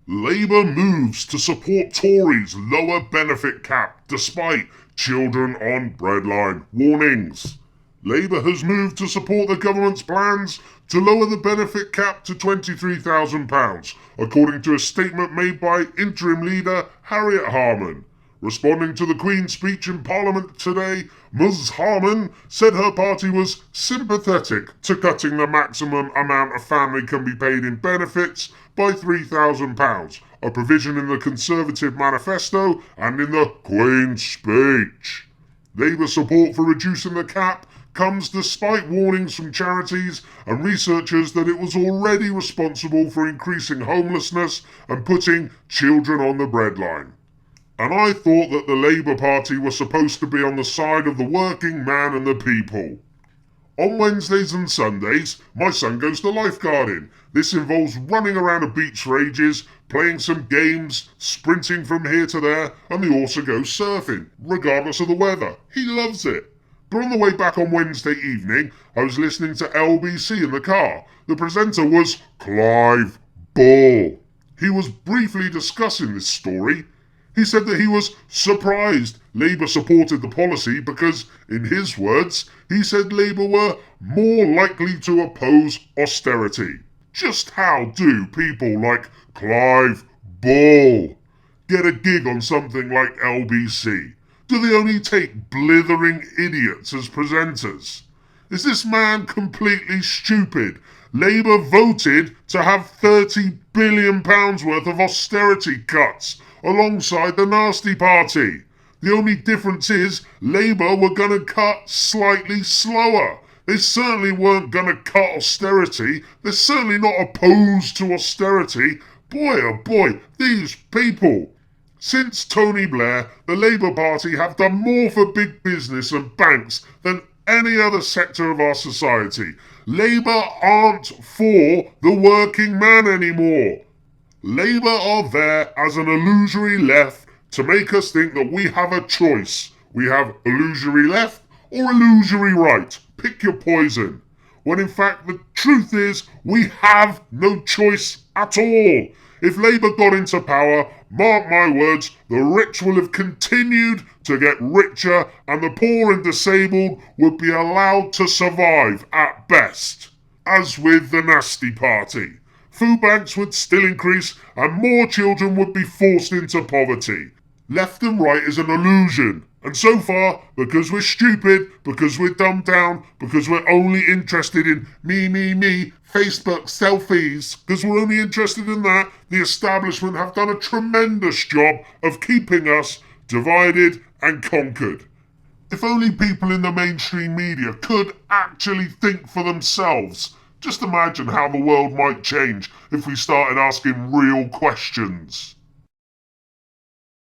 Labour moves to support Tories' lower benefit cap despite children on breadline warnings. Labour has moved to support the government's plans to lower the benefit cap to £23,000, according to a statement made by interim leader Harriet Harman. Responding to the Queen's speech in Parliament today, Ms Harman said her party was sympathetic to cutting the maximum amount a family can be paid in benefits by £3,000, a provision in the Conservative manifesto and in the Queen's speech. Labour support for reducing the cap comes despite warnings from charities and researchers that it was already responsible for increasing homelessness and putting children on the breadline. And I thought that the Labour Party was supposed to be on the side of the working man and the people. On Wednesdays and Sundays, my son goes to lifeguarding. This involves running around a beach for ages, playing some games, sprinting from here to there, and they also go surfing, regardless of the weather. He loves it. But on the way back on Wednesday evening, I was listening to LBC in the car. The presenter was Clive Ball. He was briefly discussing this story. He said that he was surprised Labour supported the policy because, in his words, he said Labour were more likely to oppose austerity. Just how do people like Clive Ball get a gig on something like LBC? Do they only take blithering idiots as presenters? Is this man completely stupid? Labour voted to have £30 billion worth of austerity cuts alongside the Nasty Party. The only difference is Labour were going to cut slightly slower. They certainly weren't going to cut austerity. They're certainly not opposed to austerity. Boy, oh boy, these people. Since Tony Blair, the Labour Party have done more for big business and banks than any other sector of our society. Labour aren't for the working man anymore. Labour are there as an illusory left to make us think that we have a choice. We have illusory left or illusory right. Pick your poison. When in fact the truth is we have no choice at all. If Labour got into power, mark my words, the rich will have continued to get richer and the poor and disabled would be allowed to survive at best. As with the Nasty Party. Food banks would still increase and more children would be forced into poverty. Left and right is an illusion. And so far, because we're stupid, because we're dumbed down, because we're only interested in me, Facebook selfies, because we're only interested in that, the establishment have done a tremendous job of keeping us divided and conquered. If only people in the mainstream media could actually think for themselves. Just imagine how the world might change if we started asking real questions.